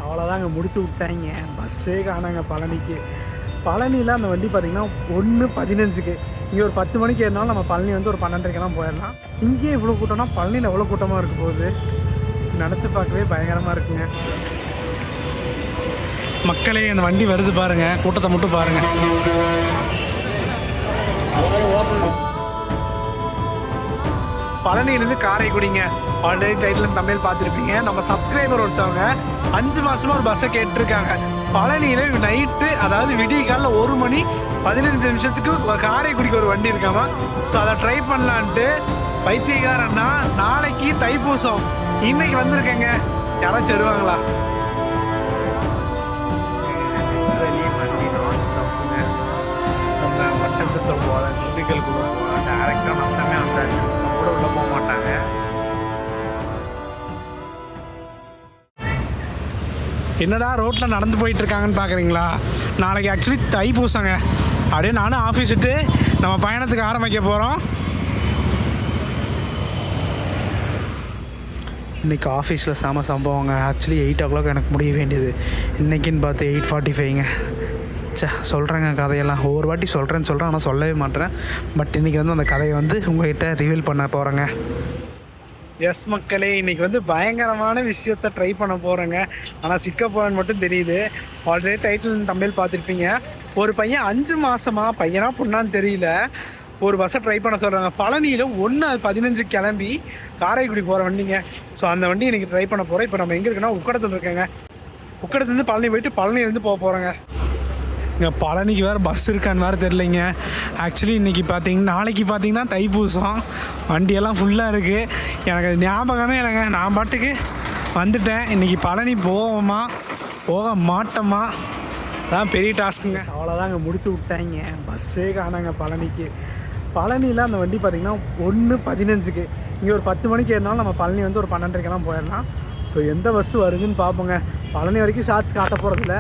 அவ்வளோதாங்க முடிச்சு விட்டாங்க. பஸ்ஸே காணாங்க பழனிக்கு. பழனியில் அந்த வண்டி பார்த்திங்கன்னா 1:15க்கு. இங்கே ஒரு 10 மணிக்கு ஏறினாலும் நம்ம பழனி வந்து ஒரு 12:30க்கெல்லாம் போயிடலாம். இங்கேயே இவ்வளோ கூட்டம்னா பழனியில் எவ்வளோ கூட்டமாக இருக்க போகுது நினச்சி பார்க்கவே பயங்கரமாக இருக்குங்க. மக்களே அந்த வண்டி வருது பாருங்கள், கூட்டத்தை மட்டும் பாருங்கள். பழனியிலேருந்து காரைக்குடிங்க. ஆல்ரெடி டைட்டில் தமிழ் பார்த்துருப்பீங்க. நம்ம சப்ஸ்கிரைபர் ஒருத்தவங்க 5 மாதமாக ஒரு பஸ்ஸை கேட்டிருக்காங்க. பழனியில் நைட்டு, அதாவது விடிய காலில் 1:15 காரைக்குடிக்கு ஒரு வண்டி இருக்காமா. ஸோ அதை ட்ரை பண்ணலான்ட்டு பைத்தியக்காரன்னா நாளைக்கு தைப்பூசம், இன்னைக்கு வந்திருக்கேங்க. யாராச்சும் வருவாங்களா? வெளியே வண்டி நான் ஸ்டாப்புங்க. அந்த மட்டஞ்சத்தை போல திண்டுக்கல் கூட போல டேரெக்டாக மொத்தமே வந்தாச்சு. கூட உள்ள போக மாட்டாங்க. என்னடா ரோட்டில் நடந்து போயிட்டுருக்காங்கன்னு பார்க்குறீங்களா? நாளைக்கு ஆக்சுவலி தைப்பூசங்க. அப்படியே நானும் ஆஃபீஸ் விட்டு நம்ம பயணத்துக்கு ஆரம்பிக்க போகிறோம். இன்றைக்கி ஆஃபீஸில் செம சம்பவங்க. ஆக்சுவலி 8 o'clock எனக்கு முடிய வேண்டியது. இன்றைக்கின்னு பார்த்து 8:45ங்க. சொல்கிறேங்க கதையெல்லாம். ஒவ்வொரு வாட்டி சொல்கிறேன்னு சொல்கிறேன், ஆனால் சொல்லவே மாட்டேறேன். பட் இன்றைக்கி வந்து அந்த கதையை வந்து உங்கள்கிட்ட ரிவீல் பண்ண போகிறேங்க. எஸ் மக்களே, இன்றைக்கி வந்து பயங்கரமான விஷயத்தை ட்ரை பண்ண போகிறேங்க. ஆனால் சிக்க போகிறேன்னு மட்டும் தெரியுது. ஆல்ரெடி டைட்டில் தமிழ் பார்த்துருப்பீங்க. ஒரு பையன் 5 மாதமாக, பையனா பொண்ணான்னு தெரியல, ஒரு பஸ்ஸை ட்ரை பண்ண சொல்கிறாங்க. பழனியில் 1:15 கிளம்பி காரைக்குடி போகிற வண்டிங்க. ஸோ அந்த வண்டி இன்றைக்கி ட்ரை பண்ண போகிறோம். இப்போ நம்ம எங்கே இருக்குன்னா உக்கடத்தில் இருக்கேங்க. உக்கடத்துலேருந்து பழனி போயிட்டு பழனியிலேருந்து போக போகிறோங்க. இங்கே பழனிக்கு வேறு பஸ் இருக்கான்னு வேறு தெரிலைங்க. ஆக்சுவலி இன்றைக்கி நாளைக்கு பார்த்தீங்கன்னா தைப்பூசம். வண்டியெல்லாம் ஃபுல்லாக இருக்குது. எனக்கு அது ஞாபகமே இல்லைங்க. நான் பாட்டுக்கு வந்துட்டேன். இன்றைக்கி பழனி போவோமா போக மாட்டோமா, அதான் பெரிய டாஸ்க்குங்க. அவ்வளோதாங்க முடிச்சு விட்டாங்க. பஸ்ஸே காணாங்க பழனிக்கு. பழனியில் அந்த வண்டி பார்த்திங்கன்னா 1:15க்கு. இங்கே ஒரு 10 மணிக்கு ஏறினாலும் நம்ம பழனி வந்து ஒரு 12:30க்கெல்லாம் போயிடலாம். ஸோ எந்த பஸ்ஸு வருதுன்னு பார்ப்போங்க. பழனி வரைக்கும் ஷார்ட்ஸ் காட்ட போகிறதில்ல.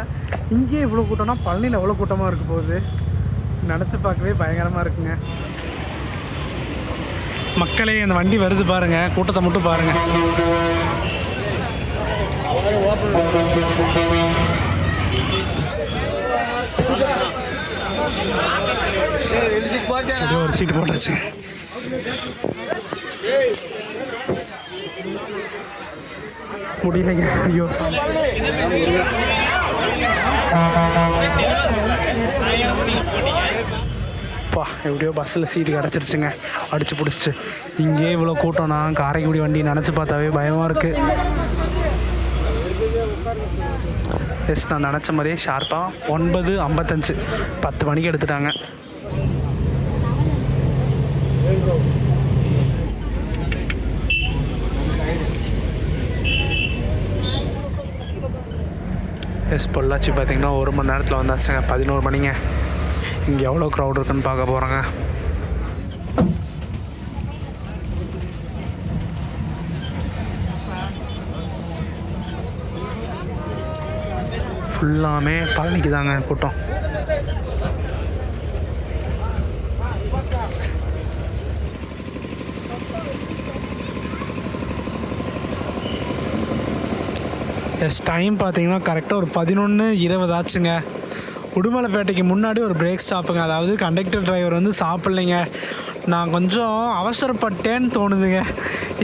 இங்கேயே இவ்வளோ கூட்டம்னா பழனியில் எவ்வளோ கூட்டமாக இருக்க போகுது நினச்சி பார்க்கவே பயங்கரமாக இருக்குங்க. மக்களே அந்த வண்டி வருது பாருங்கள், கூட்டத்தை மட்டும் பாருங்கள். ஒரு சீட்டு போட்டாச்சு. முடியலைங்க. ஐயோ, எப்படியோ பஸ்ஸில் சீட்டு கிடச்சிருச்சுங்க. அடிச்சு பிடிச்சிட்டு. இங்கே இவ்வளோ கூட்டம்னா காரைக்குடி வண்டி நினச்சி பார்த்தாவே பயமாக இருக்குது. எஸ், நான் நினச்ச மாதிரியே ஷார்ப்பாக 9:55 10 மணிக்கு எடுத்துட்டாங்க. எஸ், பொள்ளாச்சி பார்த்திங்கன்னா 1 மணி நேரத்தில் வந்தாச்சுங்க. 11 மணிங்க. இங்கே எவ்வளோ க்ரௌட் இருக்குன்னு பார்க்க போகிறேங்க. ஃபுல்லாமே பழனிக்கு தாங்க கூட்டம். எஸ், டைம் பார்த்தீங்கன்னா கரெக்டாக ஒரு 11:20 ஆச்சுங்க. உடுமலைப்பேட்டைக்கு முன்னாடி ஒரு பிரேக் ஸ்டாப்புங்க. அதாவது கண்டக்டர் டிரைவர் வந்து சாப்பிட்லைங்க. நான் கொஞ்சம் அவசரப்பட்டேன்னு தோணுதுங்க.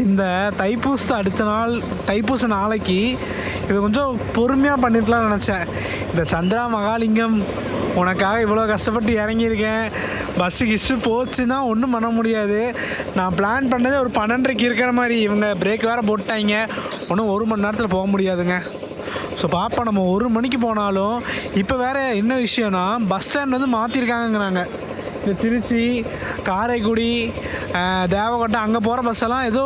இந்த தைப்பூசத்தை அடுத்த நாள், தைப்பூச நாளைக்கு இது கொஞ்சம் பொறுமையாக பண்ணிருக்கலாம்னு நினச்சேன். இந்த சந்திரா மகாலிங்கம், உனக்காக இவ்வளோ கஷ்டப்பட்டு இறங்கியிருக்கேன். பஸ்ஸு போச்சுன்னா ஒன்றும் பண்ண முடியாது. நான் பிளான் பண்ணது ஒரு 12:30க்கு இருக்கிற மாதிரி. இவங்க பிரேக் வேறு போட்டாங்க. ஒன்றும் 1 மணி நேரத்தில் போக முடியாதுங்க. ஸோ பார்ப்போம். நம்ம 1 மணிக்கு போனாலும் இப்போ வேறு என்ன விஷயம்னா, பஸ் ஸ்டாண்ட் வந்து மாற்றிருக்காங்கங்கிறாங்க. இந்த திருச்சி, காரைக்குடி, தேவகோட்டை அங்கே போகிற பஸ்ஸெல்லாம் ஏதோ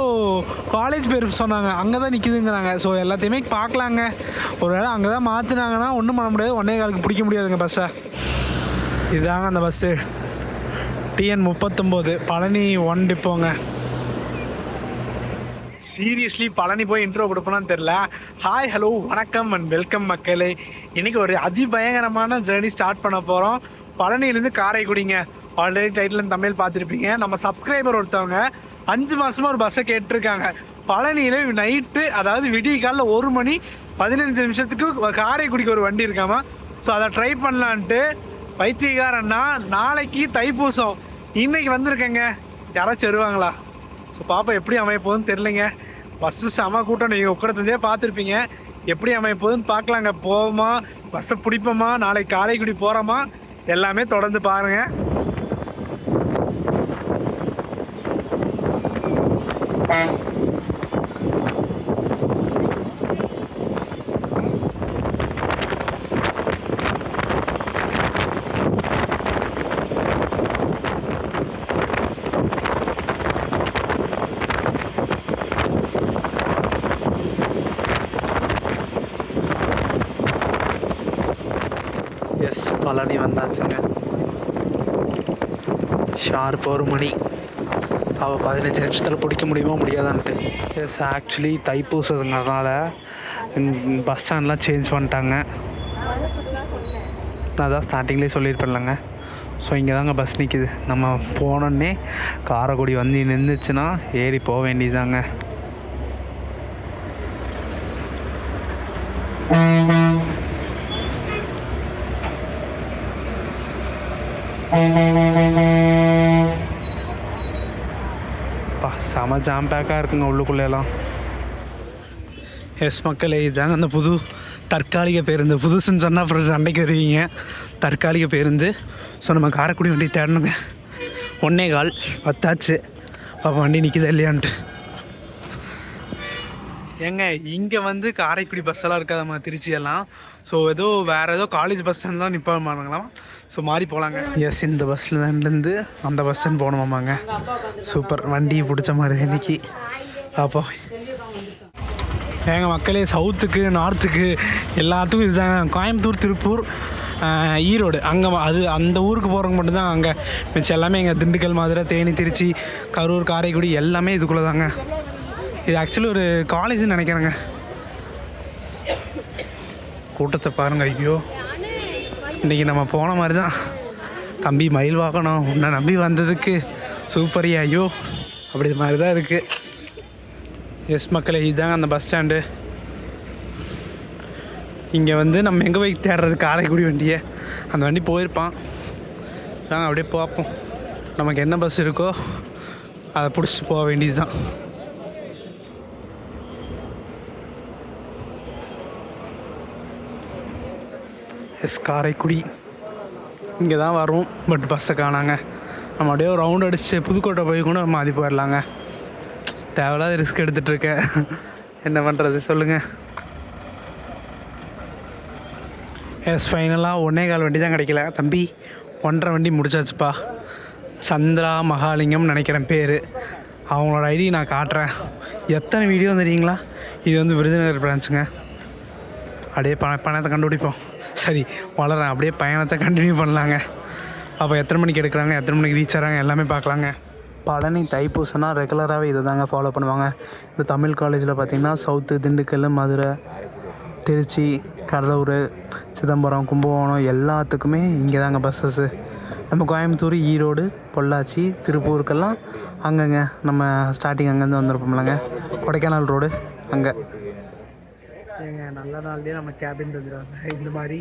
காலேஜ் பேர் சொன்னாங்க, அங்கே தான் நிற்கிதுங்கிறாங்க. ஸோ எல்லாத்தையுமே பார்க்கலாங்க. ஒரு வேளை அங்கே தான் மாற்றினாங்கன்னா ஒன்றும் பண்ண முடியாது. 1:15க்கு பிடிக்க முடியாதுங்க பஸ்ஸை. இதுதாங்க அந்த பஸ்ஸு, TN39 பழனி 1 டிப்போங்க. சீரியஸ்லி பழனி போய் இன்ட்ரோ கொடுப்போன்னு தெரில. ஹாய், ஹலோ, வணக்கம் அண்ட் வெல்கம் மக்களே. இன்றைக்கி ஒரு அதிபயங்கரமான ஜேர்னி ஸ்டார்ட் பண்ண போகிறோம். பழனியிலேருந்து காரைக்குடிங்க. ஆல்ரெடி டைட்டில் தமிழ் பார்த்துருப்பீங்க. நம்ம சப்ஸ்கிரைபர் ஒருத்தவங்க 5 மாதமாக ஒரு பஸ்ஸை கேட்டிருக்காங்க. பழனியில் நைட்டு, அதாவது விடிய காலில் 1 15 நிமிஷத்துக்கு காரைக்குடிக்கு ஒரு வண்டி இருக்காமா. ஸோ அதை ட்ரை பண்ணலான்ட்டு பைத்தியக்காரன்னா நாளைக்கு தைப்பூசம், இன்னைக்கு வந்திருக்கேங்க. யாராச்சும் வருவாங்களா? ஸோ பாப்பா எப்படி அமைய போகுதுன்னு தெரிலங்க. பஸ்ஸு செம கூட்டம், நீங்கள் உட்காரத்துலேருந்தே பார்த்துருப்பீங்க. எப்படி அமைய போகுதுன்னு பார்க்கலாங்க. போவோமா, பஸ்ஸை பிடிப்போமா, நாளைக்கு காரைக்குடி போகிறோமா, எல்லாமே தொடர்ந்து பாருங்கள். எஸ், பழனி வந்தாச்சுங்க. ஷார்ப் 1 மணி. அவள் 15 நிமிஷத்தில் பிடிக்க முடியுமா முடியாதான்ட்டு. எஸ், ஆக்சுவலி தைப்பூசதுங்கிறதுனால பஸ் ஸ்டாண்ட்லாம் சேஞ்ச் பண்ணிட்டாங்க. நான் தான் ஸ்டார்டிங்லேயே சொல்லியிருப்பேன்லங்க. ஸோ இங்கே தாங்க பஸ் நிற்கிது. நம்ம போனோடனே காரைக்குடி வந்து நின்றுச்சுன்னா ஏறி போக வேண்டியதாங்க. செம ஜாம் பேக்காக இருக்குங்க உள்ளுக்குள்ளேலாம். எஸ் மக்களே, இதுதாங்க அந்த புது தற்காலிக பேருந்து. புதுசுன்னு சொன்னால் அப்புறம் சண்டைக்கு வருவீங்க. தற்காலிக பேருந்து. ஸோ நம்ம காரைக்குடி வண்டி தேடணுங்க. 1:15 10 அப்போ வண்டி நிற்கிதா இல்லையான்ட்டு. ஏங்க இங்கே வந்து காரைக்குடி பஸ்ஸெல்லாம் இருக்காதம்மா, திருச்சியெல்லாம். ஸோ வேறு ஏதோ காலேஜ் பஸ் ஸ்டாண்ட் தான் நிற்பாங்களாம். ஸோ மாறி போகலாங்க. எஸ், இந்த பஸ்ஸில் தான்லேருந்து அந்த பஸ் ஸ்டாண்ட் போகணுமாங்க. சூப்பர், வண்டி பிடிச்ச மாதிரி இன்றைக்கி. அப்போ எங்கள் மக்களே, சவுத்துக்கு நார்த்துக்கு எல்லாத்துக்கும் இதுதான். கோயம்புத்தூர், திருப்பூர், ஈரோடு, அங்கே அந்த ஊருக்கு போகிறவங்க மட்டும்தான் அங்கே. மிச்சம் எல்லாமே எங்கள் திண்டுக்கல், மதுரை, தேனி, திருச்சி, கரூர், காரைக்குடி எல்லாமே இதுக்குள்ளே தாங்க. இது ஆக்சுவலி ஒரு காலேஜ்னு நினைக்கிறேங்க. கூட்டத்தை பாருங்கள். ஐயோ, இன்றைக்கி நம்ம போன மாதிரி தான். தம்பி மயில் வாக்கணும், உன்னை நம்பி வந்ததுக்கு சூப்பரியா. ஐயோ, அப்படி மாதிரி தான் இருக்குது. எஸ் மக்களே, இதுதாங்க அந்த பஸ் ஸ்டாண்டு. இங்கே வந்து நம்ம எங்கே போய் தேடுறது காரைக்குடி வண்டியை. அந்த வண்டி போயிருப்பான். நாங்கள் அப்படியே பார்ப்போம். நமக்கு என்ன பஸ் இருக்கோ அதை பிடிச்சிட்டு போக வேண்டியது தான். எஸ், காரைக்குடி இங்கே தான் வரும். பட் பஸ்ஸை காணாங்க. நம்ம அப்படியே ஒரு ரவுண்ட் அடிச்சு புதுக்கோட்டை போய் கூட மாறி போயிடலாங்க. தேவையில்லாத ரிஸ்க் எடுத்துகிட்ருக்கேன். என்ன பண்ணுறது சொல்லுங்கள். எஸ், ஃபைனலாக 1:15 வண்டி தான் கிடைக்கல. தம்பி 1:30 வண்டி முடிச்சாச்சுப்பா. சந்திரா மகாலிங்கம் நினைக்கிறேன் பேர். அவங்களோட ஐடி நான் காட்டுறேன். எத்தனை வீடியோ தெரியுங்களா? இது வந்து விருதுநகர் பிரான்ச்சுங்க. அப்படியே பணத்தை கண்டுபிடிப்போம். சரி, வளரேன். அப்படியே பயணத்தை கண்டினியூ பண்ணலாங்க. அப்போ எத்தனை மணிக்கு எடுக்கிறாங்க, எத்தனை மணிக்கு ரீச் ஆகிறாங்க எல்லாமே பார்க்கலாங்க. பழனி தைப்பூசம்னா ரெகுலராகவே இதை தாங்க ஃபாலோ பண்ணுவாங்க. இந்த தமிழ் காலேஜில் பார்த்திங்கன்னா சவுத்து, திண்டுக்கல், மதுரை, திருச்சி, கடலூர், சிதம்பரம், கும்பகோணம் எல்லாத்துக்குமே இங்கே தாங்க பஸ்ஸஸ்ஸு. நம்ம கோயம்புத்தூர், ஈரோடு, பொள்ளாச்சி, திருப்பூருக்கெல்லாம் அங்கங்க நம்ம ஸ்டார்டிங் அங்கேருந்து வந்திருப்போம்லங்க. கொடைக்கானல் ரோடு அங்கே. ஏங்க நல்ல நாள்லேயே நம்ம கேபின் தந்துடுவாங்க. இந்த மாதிரி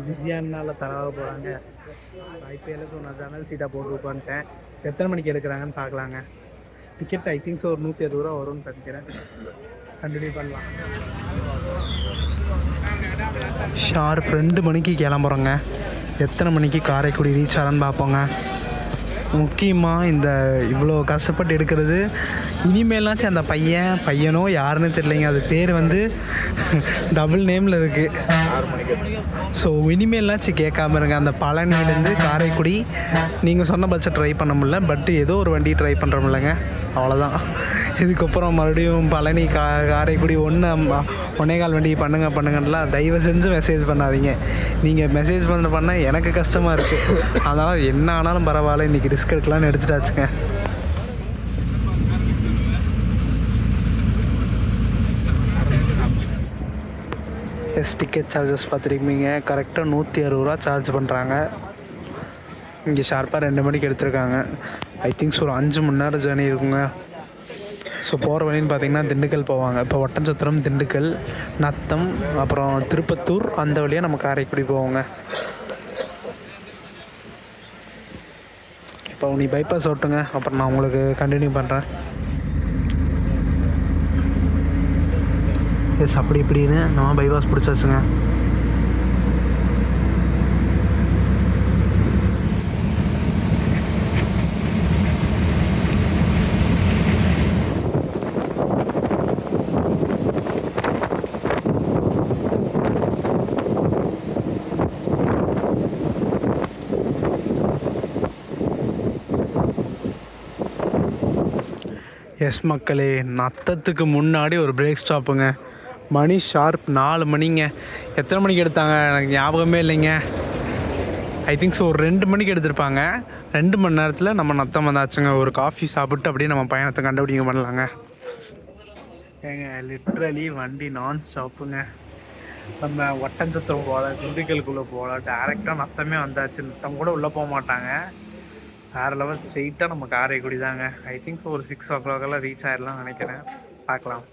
பிஸியான நாளில் தராக போகிறாங்க. ஐபிஎல்ல சொன்ன ஜன்னல் சீட்டாக போட்டு உட்காந்துட்டேன். எத்தனை மணிக்கு எடுக்கிறாங்கன்னு பார்க்கலாங்க. டிக்கெட் ஐ திங்க்ஸ் ஒரு 160 ரூபா வரும்னு நினைக்கிறேன். கண்டினியூ பண்ணலாம். ஷார்ப் 2 மணிக்கு கிளம்புறோங்க. எத்தனை மணிக்கு காரைக்குடி ரீச் ஆகிறான்னு பார்ப்போங்க. முக்கியமாக இந்த இவ்வளோ கஷ்டப்பட்டு எடுக்கிறது இனிமேலாச்சும் அந்த பையனோ யாருன்னு தெரியலைங்க. அது பேர் வந்து டபுள் நேமில் இருக்குது. ஸோ இனிமேலாச்சும் கேட்காம இருங்க. அந்த பழனிலேருந்து காரைக்குடி நீங்கள் சொன்ன பட்சம் ட்ரை பண்ண முடியல. பட் ஏதோ ஒரு வண்டி ட்ரை பண்ணுறோம்லங்க, அவ்வளோதான். இதுக்கப்புறம் மறுபடியும் பழனி காரைக்குடி 1:15 வண்டி பண்ணுங்கலாம் தயவு செஞ்சு மெசேஜ் பண்ணாதீங்க. நீங்கள் மெசேஜ் பண்ணால் எனக்கு கஷ்டமாக இருக்குது. அதனால் என்ன ஆனாலும் பரவாயில்ல, இன்றைக்கி ரிஸ்க் எடுக்கலான்னு எடுத்துட்டாச்சுங்க. எஸ், டிக்கெட் சார்ஜஸ் பார்த்துருப்பீங்க. கரெக்டாக 160 ரூபா சார்ஜ் பண்ணுறாங்க. இங்கே ஷார்ப்பாக 2 மணிக்கு எடுத்திருக்காங்க. ஐ திங்க்ஸ் ஒரு 5 மணி நேரம் ஜேர்னி இருக்குங்க. ஸோ போகிற வழின்னு பார்த்திங்கன்னா திண்டுக்கல் போவாங்க. இப்போ ஒட்டன்சத்திரம், திண்டுக்கல், நத்தம், அப்புறம் திருப்பத்தூர், அந்த வழியாக நம்ம காரைக்குடி போவோங்க. இப்போ நீ பைபாஸ் ஓட்டுங்க, அப்புறம் நான் உங்களுக்கு கண்டினியூ பண்ணுறேன். எஸ், அப்படி இப்படின்னு நம்ம பைபாஸ் பிடிச்சாச்சுங்க. எஸ் மக்களே, நத்தத்துக்கு முன்னாடி ஒரு பிரேக் ஸ்டாப்புங்க. மணி ஷார்ப் 4 மணிங்க. எத்தனை மணிக்கு எடுத்தாங்க எனக்கு ஞாபகமே இல்லைங்க. ஐ திங்க் ஸோ ஒரு 2 மணிக்கு எடுத்திருப்பாங்க. 2 மணி நேரத்தில் நம்ம நத்தம் வந்தாச்சுங்க. ஒரு காஃபி சாப்பிட்டு அப்படியே நம்ம பயணத்தை கண்டுபிடிக்க பண்ணலாங்க. ஏங்க லிட்ரலி வண்டி நான் ஸ்டாப்புங்க. நம்ம ஒட்டஞ்சத்திரம் போகல, திண்டுக்கலுக்குள்ளே போகல, டேரெக்டாக நத்தமே வந்தாச்சு. நத்தம் கூட உள்ளே போக மாட்டாங்க. வேறு லெவல் ஸ்ட்ரெயிட்டாக நம்ம காரைக்குடி தாங்க. ஐ திங்க் ஸோ ஒரு 6 o'clock ரீச் ஆகிடலாம் நினைக்கிறேன். பார்க்கலாம்.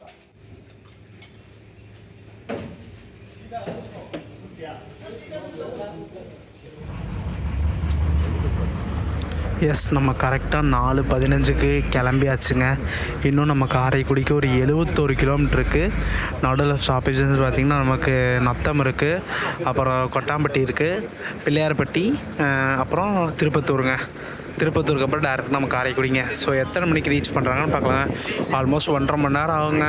எஸ், நம்ம கரெக்டாக 4:15 கிளம்பியாச்சுங்க. இன்னும் நம்ம காரைக்குடிக்கு ஒரு 71 கிலோமீட்டர் இருக்குது. நடுவில் ஸ்டாப்பேஜஸ் பார்த்திங்கன்னா நமக்கு நத்தம் இருக்குது, அப்புறம் கொட்டாம்பட்டி இருக்குது, பிள்ளையார்பட்டி, அப்புறம் திருப்பத்தூருங்க. திருப்பத்தூருக்கு அப்புறம் டேரெக்ட் நம்ம காரைக்குடிங்க. ஸோ எத்தனை மணிக்கு ரீச் பண்ணுறாங்கன்னு பார்க்கலாம். ஆல்மோஸ்ட் 1.5 மணி நேரம் ஆகுங்க.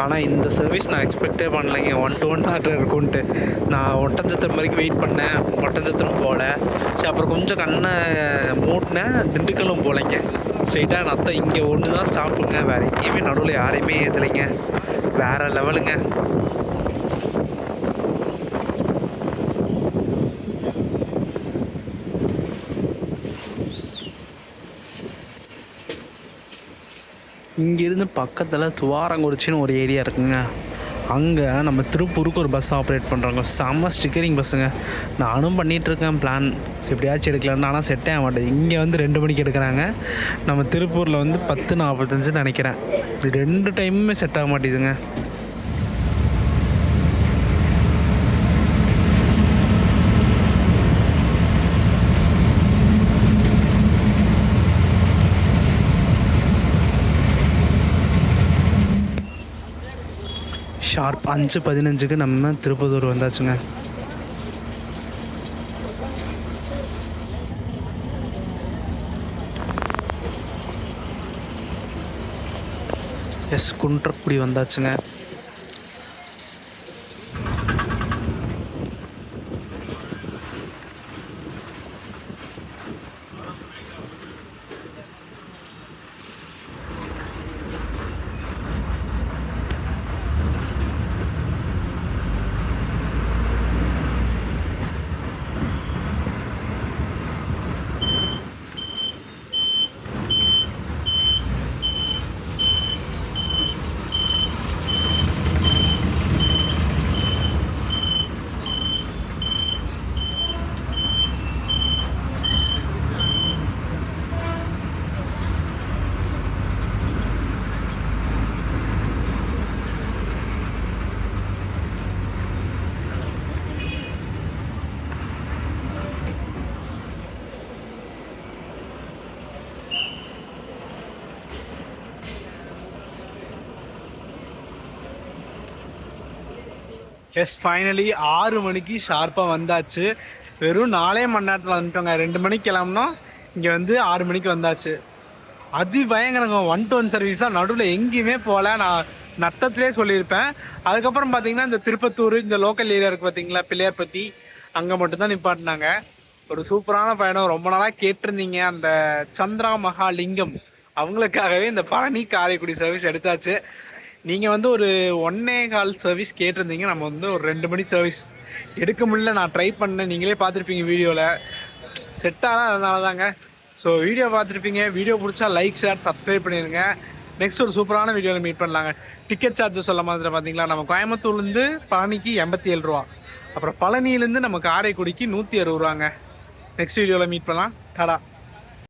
ஆனால் இந்த சர்வீஸ் நான் எக்ஸ்பெக்டே பண்ணலைங்க. 1 to 1 ஆர்டர் இருக்கும்ன்ட்டு. நான் ஒட்டஞ்சத்திரம் வரைக்கும் வெயிட் பண்ணேன், ஒட்டஞ்சத்திரம் போகல. சரி, அப்புறம் கொஞ்சம் கண்ணை மூட்டினேன், திண்டுக்கலும் போகலைங்க. ஸ்ட்ரெயிட்டாக நத்தம் இங்கே ஒன்று தான் ஸ்டாப்புங்க. வேறு எங்கேயுமே நடுவில் யாரையுமே ஏற்றலைங்க. வேறு லெவலுங்க. இங்கேருந்து பக்கத்தில் துவாரங்குறிச்சின்னு ஒரு ஏரியா இருக்குங்க. அங்கே நம்ம திருப்பூருக்கு ஒரு பஸ் ஆப்ரேட் பண்ணுறாங்க. செம்ம ஸ்டிக்கரிங் பஸ்ஸுங்க. நானும் பண்ணிகிட்ருக்கேன் பிளான், எப்படியாச்சும் எடுக்கலான்னு. ஆனால் செட்டே ஆக மாட்டேது. இங்கே வந்து 2 மணிக்கு எடுக்கிறாங்க. நம்ம திருப்பூரில் வந்து 10:45 நினைக்கிறேன். இது 2 டைமுமே செட் ஆக மாட்டேதுங்க. ஷார்ப் 5:15 நம்ம திருப்பத்தூர் வந்தாச்சுங்க. எஸ், குன்றக்குடி வந்தாச்சுங்க. எஸ், ஃபைனலி 6 மணிக்கு ஷார்ப்பாக வந்தாச்சு. வெறும் 4 மணி நேரத்தில் வந்துட்டோங்க. 2 மணிக்கு கிளம்புனோம், இங்கே வந்து 6 மணிக்கு வந்தாச்சு. பயங்கரங்க. 1 to 1 சர்வீஸாக நடுவில் எங்கேயுமே போகல. நான் நத்தத்திலே சொல்லியிருப்பேன். அதுக்கப்புறம் பார்த்தீங்கன்னா இந்த திருப்பத்தூர், இந்த லோக்கல் ஏரியா இருக்குது பார்த்தீங்களா, பிள்ளையார்பட்டி, அங்கே மட்டும்தான் நிப்பாட்டினாங்க. ஒரு சூப்பரான பயணம். ரொம்ப நாளாக கேட்டிருந்தீங்க. அந்த சந்திரா மகாலிங்கம் அவங்களுக்காகவே இந்த பழனி காரைக்குடி சர்வீஸ் எடுத்தாச்சு. நீங்கள் வந்து ஒரு 1.25 சர்வீஸ் கேட்டிருந்தீங்க. நம்ம வந்து ஒரு 2 மணி சர்வீஸ் எடுக்க முடியல. நான் ட்ரை பண்ணேன், நீங்களே பார்த்துருப்பீங்க வீடியோவில். செட் ஆனால் அதனால தாங்க. ஸோ வீடியோ பார்த்துருப்பீங்க. வீடியோ பிடிச்சா லைக், ஷேர், சப்ஸ்கிரைப் பண்ணிடுங்க. நெக்ஸ்ட் ஒரு சூப்பரான வீடியோவில் மீட் பண்ணலாங்க. டிக்கெட் சார்ஜஸ் சொல்ல மாதிரி பார்த்தீங்களா, நம்ம கோயம்புத்தூர்லேருந்து பழனிக்கு 87 ரூபா, அப்புறம் பழனியிலேருந்து நம்ம காரைக்குடிக்கு 160 ரூபாங்க. நெக்ஸ்ட் வீடியோவில் மீட் பண்ணலாம். டாடா.